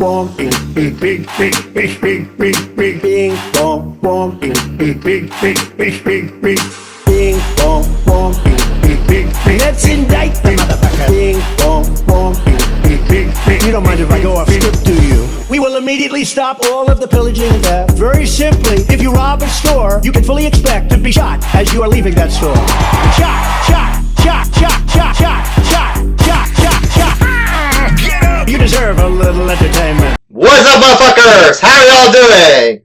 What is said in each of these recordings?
bong, bing, bing, bing, bing, bing, bing, bing, bing, bong, bong, bing, bing, bing, bing, bing, bing, bing, bing, bong, bong, bing, bing, bing, bing. Let's indict the motherfucker. Bing, bong, bong, bing, bing, bing, bing. You don't mind if I go off script, do you? We will immediately stop all of the pillaging and theft. Very simply, if you rob a store, you can fully expect to be shot as you are leaving that store. Shot, shot, shot, shot, shot, shot, shot, shot, shot, shot. Get up! You deserve a little entertainment. What's up, motherfuckers? How are y'all doing?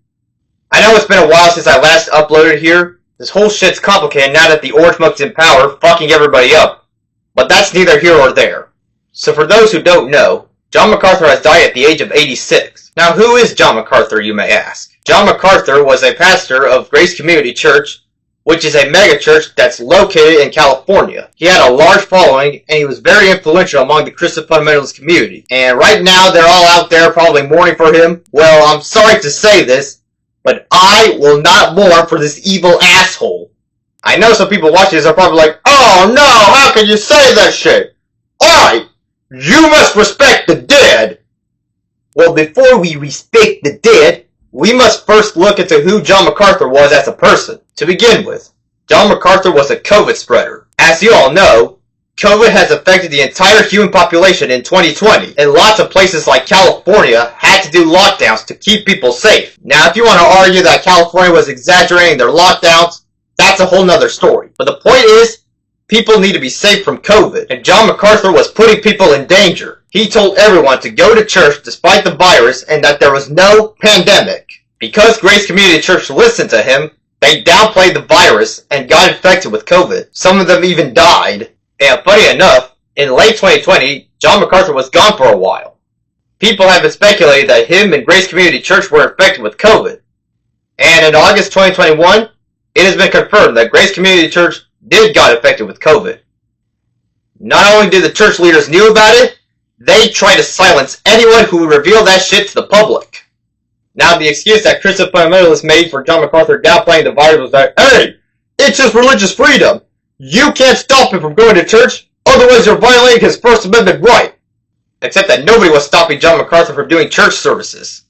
I know it's been a while since I last uploaded here. This whole shit's complicated now that the orange monk's in power, fucking everybody up. But that's neither here or there. So for those who don't know, John MacArthur has died at the age of 86. Now who is John MacArthur, you may ask? John MacArthur was a pastor of Grace Community Church, which is a megachurch that's located in California. He had a large following, and he was very influential among the Christian fundamentalist community. And right now, they're all out there probably mourning for him. Well, I'm sorry to say this, but I will not mourn for this evil asshole. I know some people watching this are probably like, oh no, how can you say that shit? Alright, you must respect the dead. Well, before we respect the dead, we must first look into who John MacArthur was as a person. To begin with, John MacArthur was a COVID spreader. As you all know, COVID has affected the entire human population in 2020, and lots of places like California had to do lockdowns to keep people safe. Now, if you want to argue that California was exaggerating their lockdowns, that's a whole nother story. But the point is, people need to be safe from COVID, and John MacArthur was putting people in danger. He told everyone to go to church despite the virus and that there was no pandemic. Because Grace Community Church listened to him, they downplayed the virus and got infected with COVID. Some of them even died. And funny enough, in late 2020, John MacArthur was gone for a while. People have been speculating that him and Grace Community Church were infected with COVID. And in August 2021, it has been confirmed that Grace Community Church did got infected with COVID. Not only did the church leaders knew about it, they tried to silence anyone who would reveal that shit to the public. Now, the excuse that Christian fundamentalists made for John MacArthur downplaying the virus was that, hey, it's just religious freedom. You can't stop him from going to church, otherwise you're violating his First Amendment right. Except that nobody was stopping John MacArthur from doing church services.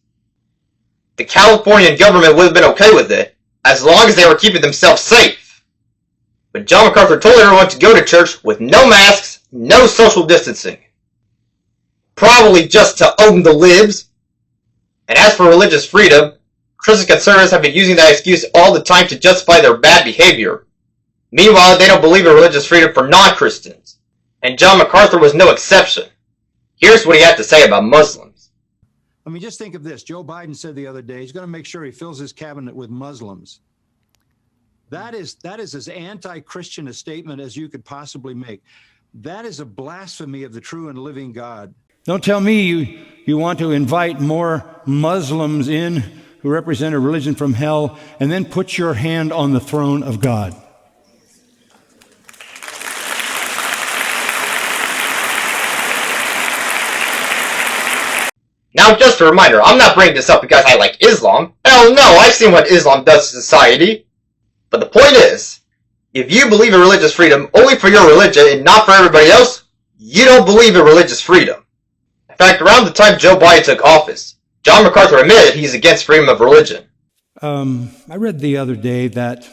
The Californian government would have been okay with it, as long as they were keeping themselves safe. But John MacArthur told everyone to go to church with no masks, no social distancing. Probably just to own the libs. And as for religious freedom, Christian conservatives have been using that excuse all the time to justify their bad behavior. Meanwhile, they don't believe in religious freedom for non-Christians. And John MacArthur was no exception. Here's what he had to say about Muslims. I mean, just think of this. Joe Biden said the other day, he's going to make sure he fills his cabinet with Muslims. That is as anti-Christian a statement as you could possibly make. That is a blasphemy of the true and living God. Don't tell me you want to invite more Muslims in who represent a religion from hell and then put your hand on the throne of God. Now, just a reminder, I'm not bringing this up because I like Islam. Hell no, I've seen what Islam does to society. But the point is, if you believe in religious freedom only for your religion and not for everybody else, you don't believe in religious freedom. In fact, around the time Joe Biden took office, John MacArthur admitted he's against freedom of religion. I read the other day that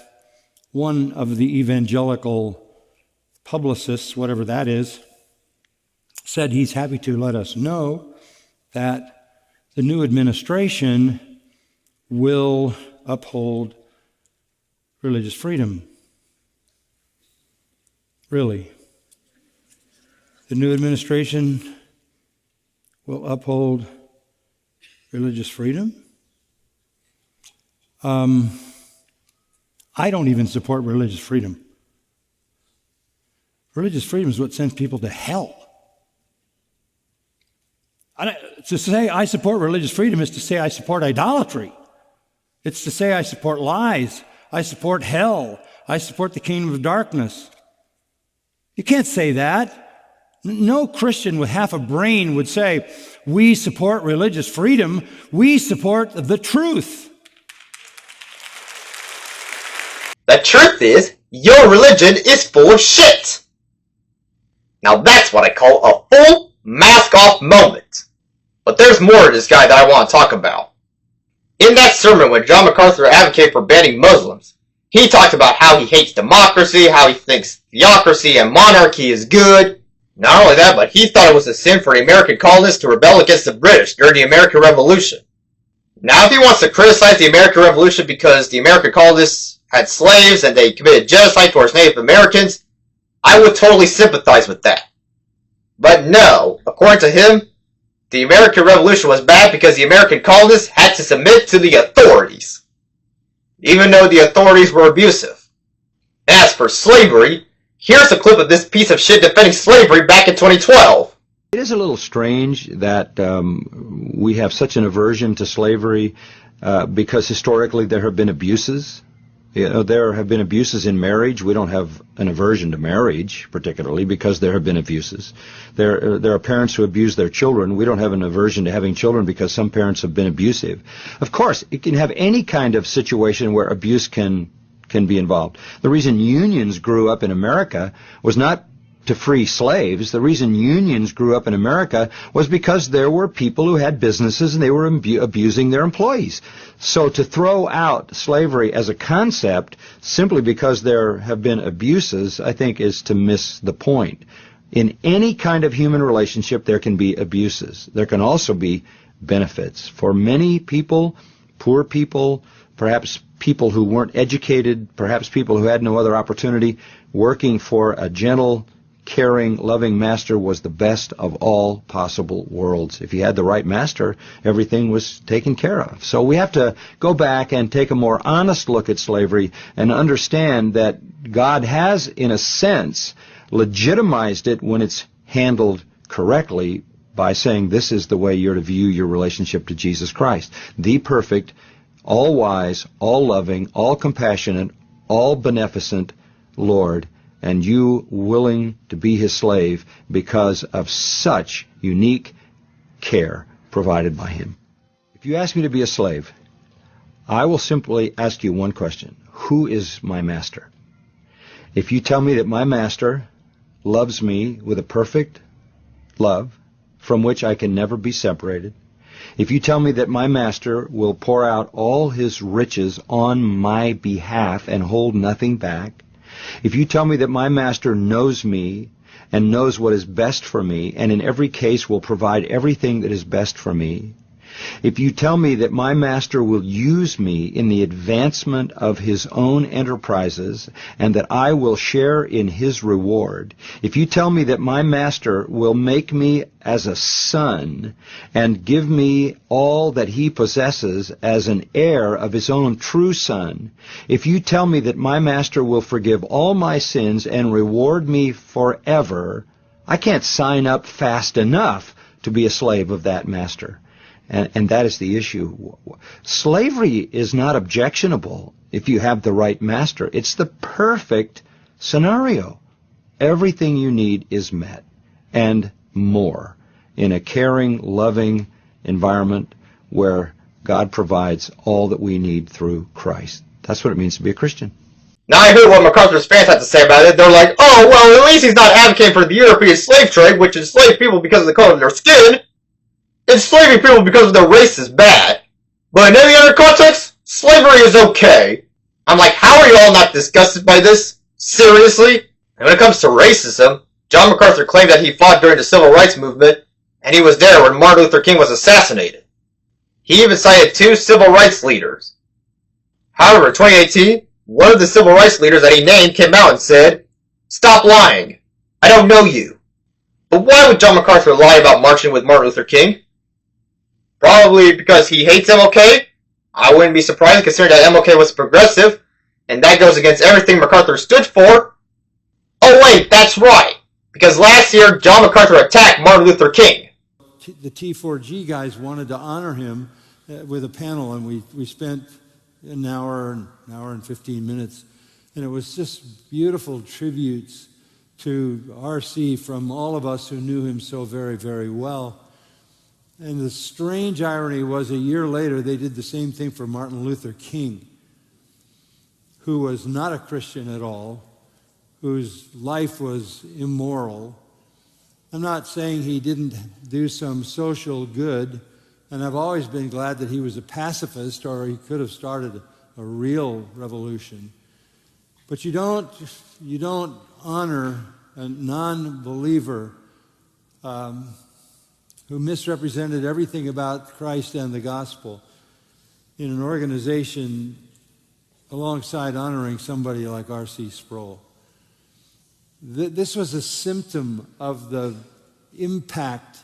one of the evangelical publicists, whatever that is, said he's happy to let us know that the new administration will uphold religious freedom. Really? The new administration will uphold religious freedom? I don't even support religious freedom. Religious freedom is what sends people to hell. To say I support religious freedom is to say I support idolatry. It's to say I support lies. I support hell. I support the kingdom of darkness. You can't say that. No Christian with half a brain would say, we support religious freedom. We support the truth. The truth is, your religion is full of shit. Now that's what I call a full mask-off moment. But there's there's more to this guy that I want to talk about. In that sermon, when John MacArthur advocated for banning Muslims, he talked about how he hates democracy, how he thinks theocracy and monarchy is good. Not only that, but he thought it was a sin for the American colonists to rebel against the British during the American Revolution. Now, if he wants to criticize the American Revolution because the American colonists had slaves and they committed genocide towards Native Americans, I would totally sympathize with that. But no, according to him, the American Revolution was bad because the American colonists had to submit to the authorities, even though the authorities were abusive. As for slavery, here's a clip of this piece of shit defending slavery back in 2012. It is a little strange that we have such an aversion to slavery because historically there have been abuses. You know, there have been abuses in marriage. We don't have an aversion to marriage particularly because there have been abuses. There are parents who abuse their children. We don't have an aversion to having children because some parents have been abusive. Of course, it can have any kind of situation where abuse can be involved. The reason unions grew up in America was not to free slaves. The reason unions grew up in America was because there were people who had businesses and they were abusing their employees. So to throw out slavery as a concept simply because there have been abuses, I think, is to miss the point. In any kind of human relationship, there can be abuses. There can also be benefits. For many people, poor people, perhaps people who weren't educated, perhaps people who had no other opportunity, working for a gentle, caring, loving master was the best of all possible worlds. If you had the right master, everything was taken care of. So we have to go back and take a more honest look at slavery and understand that God has, in a sense, legitimized it when it's handled correctly by saying this is the way you're to view your relationship to Jesus Christ, the perfect, all-wise, all-loving, all-compassionate, all-beneficent Lord, and you willing to be his slave because of such unique care provided by him. If you ask me to be a slave, I will simply ask you one question. Who is my master? If you tell me that my master loves me with a perfect love from which I can never be separated, if you tell me that my master will pour out all his riches on my behalf and hold nothing back, if you tell me that my master knows me and knows what is best for me and in every case will provide everything that is best for me, if you tell me that my master will use me in the advancement of his own enterprises and that I will share in his reward, if you tell me that my master will make me as a son and give me all that he possesses as an heir of his own true son, if you tell me that my master will forgive all my sins and reward me forever, I can't sign up fast enough to be a slave of that master. And that is the issue. Slavery is not objectionable if you have the right master. It's the perfect scenario. Everything you need is met and more in a caring, loving environment where God provides all that we need through Christ. That's what it means to be a Christian. Now I heard what MacArthur's fans had to say about it. They're like, oh, well, at least he's not advocating for the European slave trade, which enslaved people because of the color of their skin. Enslaving people because of their race is bad. But in any other context, slavery is okay. I'm like, how are you all not disgusted by this? Seriously? And when it comes to racism, John MacArthur claimed that he fought during the Civil Rights Movement, and he was there when Martin Luther King was assassinated. He even cited 2 civil rights leaders. However, in 2018, one of the civil rights leaders that he named came out and said, "Stop lying. I don't know you." But why would John MacArthur lie about marching with Martin Luther King? Probably because he hates MLK. I wouldn't be surprised considering that MLK was progressive, and that goes against everything MacArthur stood for. Oh wait, that's right. Because last year, John MacArthur attacked Martin Luther King. The T4G guys wanted to honor him with a panel, and we spent an hour and 15 minutes. And it was just beautiful tributes to R.C. from all of us who knew him so very, very well. And the strange irony was a year later they did the same thing for Martin Luther King, who was not a Christian at all, whose life was immoral. I'm not saying he didn't do some social good, And I've always been glad that he was a pacifist, or he could have started a real revolution. But you don't honor a non-believer who misrepresented everything about Christ and the gospel in an organization alongside honoring somebody like R.C. Sproul. This was a symptom of the impact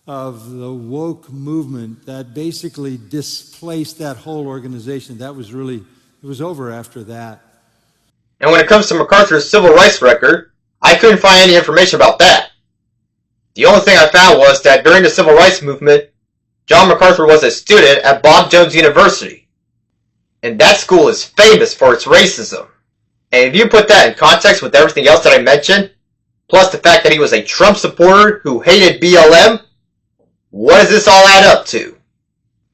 of the woke movement that basically displaced that whole organization. That was really, it was over after that. And when it comes to MacArthur's civil rights record, I couldn't find any information about that. The only thing I found was that during the civil rights movement, John MacArthur was a student at Bob Jones University. And that school is famous for its racism. And if you put that in context with everything else that I mentioned, plus the fact that he was a Trump supporter who hated BLM, what does this all add up to?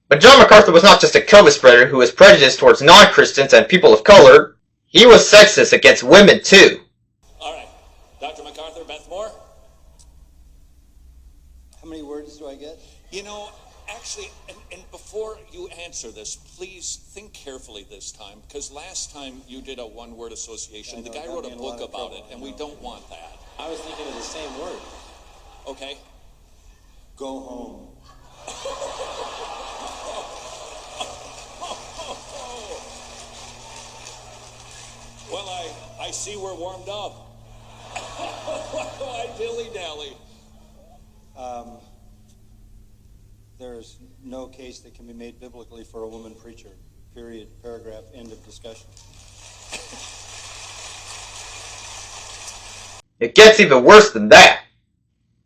But John MacArthur was not just a COVID spreader who was prejudiced towards non-Christians and people of color. He was sexist against women too. All right, Dr. MacArthur, Beth Moore. How many words do I get? You know, actually, and before you answer this, please think carefully this time, because last time you did a one-word association. The guy wrote a book about it, and we don't want that. I was thinking of the same word. Okay? Go home. Well, I see we're warmed up. Why dilly-dally? There's no case that can be made biblically for a woman preacher. Period. Paragraph. End of discussion. It gets even worse than that.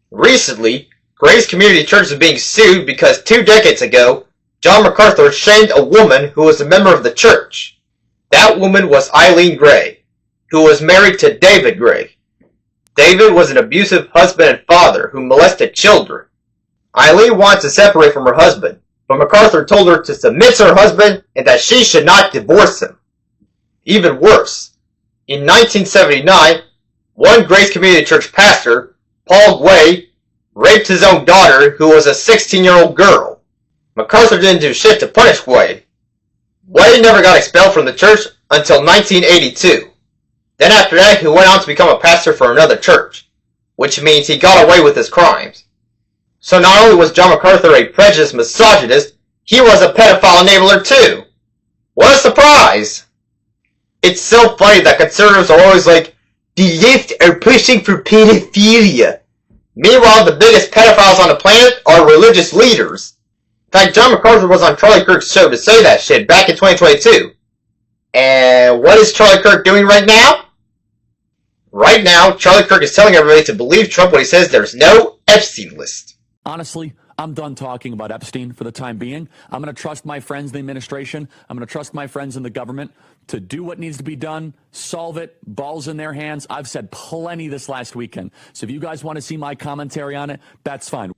Recently, Grace Community Church is being sued because 2 decades ago, John MacArthur shamed a woman who was a member of the church. That woman was Eileen Gray, who was married to David Gray. David was an abusive husband and father who molested children. Eileen wanted to separate from her husband, but MacArthur told her to submit to her husband and that she should not divorce him. Even worse, in 1979, one Grace Community Church pastor, Paul Gway, raped his own daughter, who was a 16-year-old girl. MacArthur didn't do shit to punish Gway. Gway never got expelled from the church until 1982. Then after that, he went on to become a pastor for another church, which means he got away with his crimes. So not only was John MacArthur a prejudiced misogynist, he was a pedophile enabler too. What a surprise! It's so funny that conservatives are always like, the left are pushing for pedophilia. Meanwhile, the biggest pedophiles on the planet are religious leaders. In fact, John MacArthur was on Charlie Kirk's show to say that shit back in 2022. And what is Charlie Kirk doing right now? Right now, Charlie Kirk is telling everybody to believe Trump when he says there's no Epstein list. Honestly, I'm done talking about Epstein for the time being. I'm going to trust my friends in the administration. I'm going to trust my friends in the government to do what needs to be done, solve it, balls in their hands. I've said plenty this last weekend. So if you guys want to see my commentary on it, that's fine.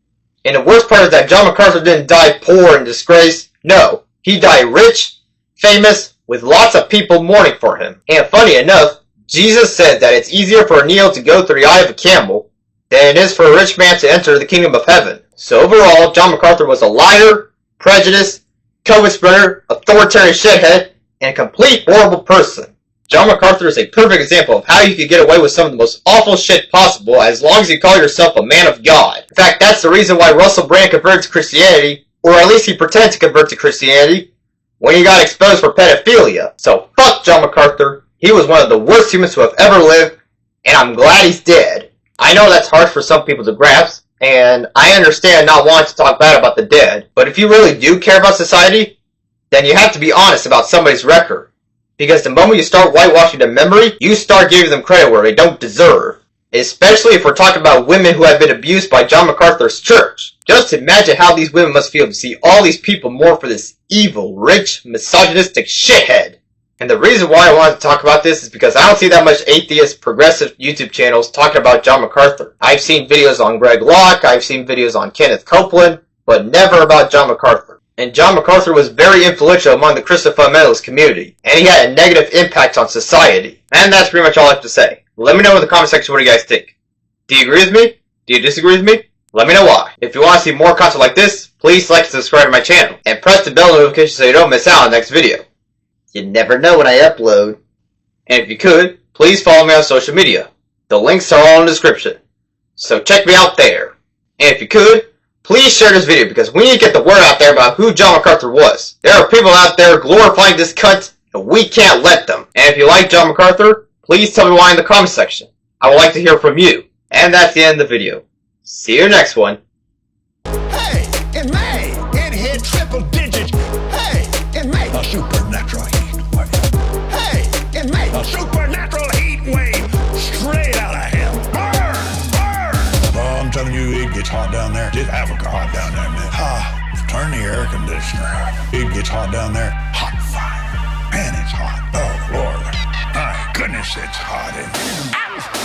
And the worst part is that John MacArthur didn't die poor and disgraced. No, he died rich, famous, with lots of people mourning for him. And funny enough, Jesus said that it's easier for a needle to go through the eye of a camel than it is for a rich man to enter the kingdom of heaven. So overall, John MacArthur was a liar, prejudiced, COVID spreader, authoritarian shithead, and a complete horrible person. John MacArthur is a perfect example of how you can get away with some of the most awful shit possible as long as you call yourself a man of God. In fact, that's the reason why Russell Brand converted to Christianity, or at least he pretended to convert to Christianity, when he got exposed for pedophilia. So fuck John MacArthur. He was one of the worst humans who have ever lived, and I'm glad he's dead. I know that's hard for some people to grasp, and I understand not wanting to talk bad about the dead, but if you really do care about society, then you have to be honest about somebody's record. Because the moment you start whitewashing their memory, you start giving them credit where they don't deserve. Especially if we're talking about women who have been abused by John MacArthur's church. Just imagine how these women must feel to see all these people mourn for this evil, rich, misogynistic shithead. And the reason why I wanted to talk about this is because I don't see that much atheist, progressive YouTube channels talking about John MacArthur. I've seen videos on Greg Locke, I've seen videos on Kenneth Copeland, but never about John MacArthur. And John MacArthur was very influential among the Christian fundamentalist community, and he had a negative impact on society. And that's pretty much all I have to say. Let me know in the comment section what you guys think. Do you agree with me? Do you disagree with me? Let me know why. If you want to see more content like this, please like and subscribe to my channel, and press the bell notification so you don't miss out on the next video. You never know when I upload. And if you could, please follow me on social media. The links are all in the description. So check me out there. And if you could, please share this video because we need to get the word out there about who John MacArthur was. There are people out there glorifying this cunt, and we can't let them. And if you like John MacArthur, please tell me why in the comment section. I would like to hear from you. And that's the end of the video. See you next one. Hey, in May, it hit triple digits. Hey, in May, a supernatural heat wave. Hey, in May, a supernatural heat wave straight out of hell. Burn, burn. Oh, I'm telling you, it gets hot down there. It's Africa hot down there, man. Turn the air conditioner. It gets hot down there. Hot fire. Man, it's hot. Oh, Lord. My goodness, it's hot in here.